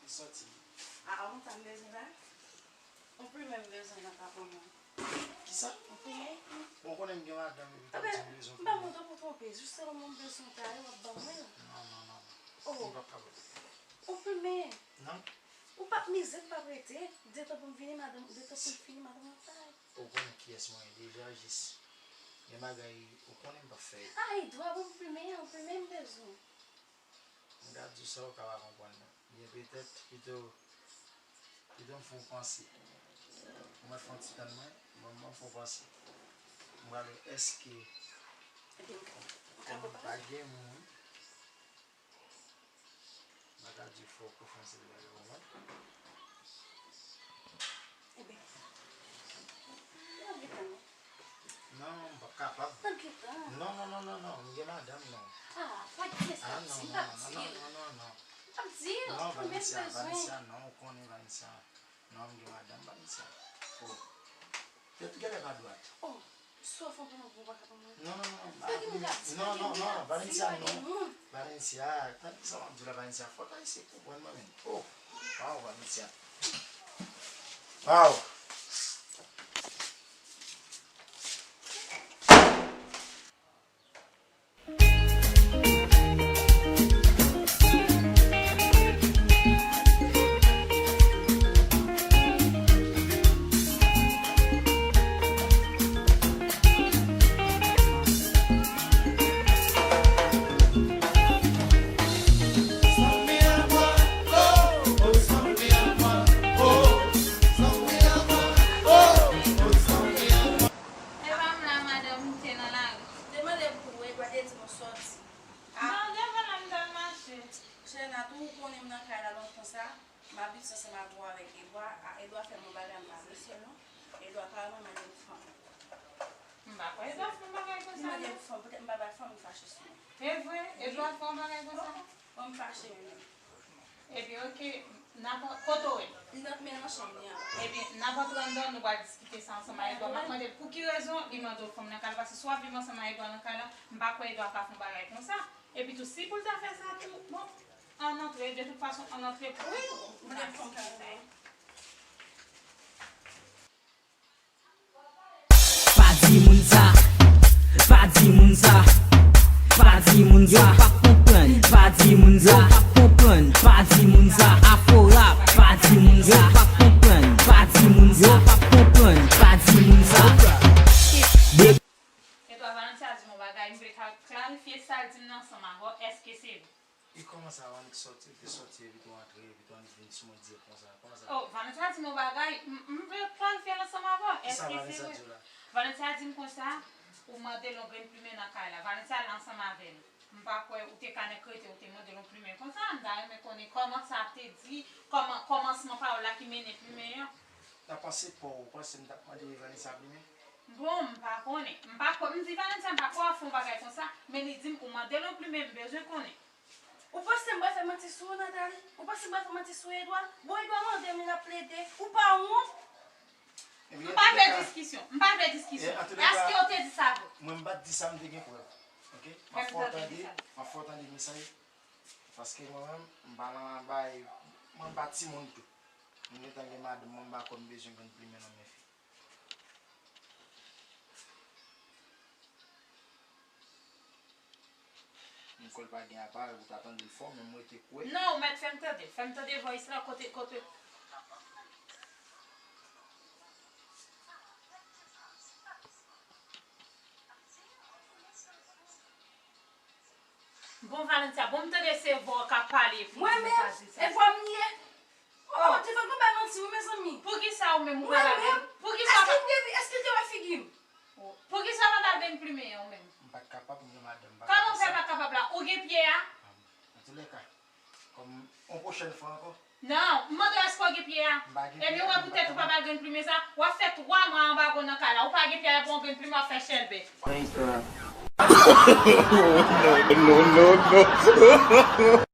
sorti. Ah, on t'a besoin là? On peut même besoin là pour moi. Qui ça? On peut y aller? Bon, on aime bien madame. Ah ben, pas mon temps pour tromper. Juste le monde besoin de taille, on va bon. Non. Oh, On va pas. on peut mais. Non? Ou pas miser, pas prêter. Dites-toi pour me finir, madame. Dites-toi pour me finir, madame. Au point qui est moi déjà juste. Les bagailles, au point pas faire. Ah, il doit vous plumer, on peut même besoin. Regarde tout ça, on va comprendre. Il y a peut-être plutôt me font penser. Moi, je fais un petit peu de moi, me font penser. Moi, est-ce que on pas gagner mon regarde du fort pour faire ce bagage. Eh bien, Non, pas capable. Non, je madame, non. Ah, pas de ça. Ah, non. Pas dire, Non, on peut même Valencia, besoin. non, on connaît Valencia. Non, je madame Valencia. Oh. Tu es à droite. Oh, sauf on peut nous voir comme Non, Valencia, non. Valencia, ça va dire la Valencia. Faut pas essayer pour moi même. Oh, wow, Valencia. Wow. E pi ok, koto e? E pi nan pa prendon nou va diskite sa ansama e do. Mwen mande pou ki rezon li mando fom nan kal. Pase swa vi ansama e do nan kal, mba kwa e do pa fom bagay kon sa. E pi tout si pou ta fè sa tout, bon, en entrée, de toute façon, en entrée pou. Mwen fom kal fè. Fadi Mounza, Fadi Mounza, Fadi Mounza, pa kompren, Fadi Mounza, pa kompren, Fadi Mounza, Afro rap, Fadi Mounza, pa kompren, Fadi Mounza, pa kompren, Fadi Mounza. E do Valencia di mon bagay, mwen klarifiye sa di nan sama, eske se? Il commence à avoir une sortie, puis sortir, puis entrer, puis venir sur mon dire comme ça. Oh, Valencia di mon bagay, mwen klarifiye nan sama, eske se? Valencia di kon sa, ou mande lon gren plume nan kay la. Valencia lansama ven. Mpa kwe ou te kane krete ou te mande lon plume. Kon sa mda reme konen koman sa te di, komansman pa ou la ki mene plume yon. T'as passé pour passer m'a demandé Valencia plume? Bon, mpa konen. Mdi Valencia mpa kwa fon bagay kon sa, men li dim ou mande lon plume mbeje konen. Ou pas se mba fè mati sou Nathalie? Ou pas se mba fè mati sou Edouard? Bon, Edouard mande mwen la plede. Ou pa honte? Mpa fè diskisyon. Eske yo te di sa vò? Mwen bat di sa mde gen pou. Ok? Ma fote an di mesay. Paske mwen mwen bati moun tou. Mwen netan gen mad mwen ba kon bejoun gen plume nan men fi. Mwen kol pa gen apare ou tatan di fò, men mwen te kwe. Non, ou met fèm tade voice la kote. Bon Valencia, bon te recevoir ka pale. Moi-même, et voi mniye. Oh, tu fais pas mentir, mes amis. Pour qui ça ou même Moi-même. Pour qui ça? Est-ce que tu vas figure? Pour qui ça va dans ben plume ou même? Pas capable de madame. Comment on fait pas capable là? Ou gen pied hein? En tous les cas, comme en prochaine fois encore. Non, moi est-ce qu'on gen pied hein? Et bien ouais peut-être pas mal gen plume ça. Ou a fait 3 mois en bas dans kala. Ou pas gen pied pour gen plume faire chelbe. No.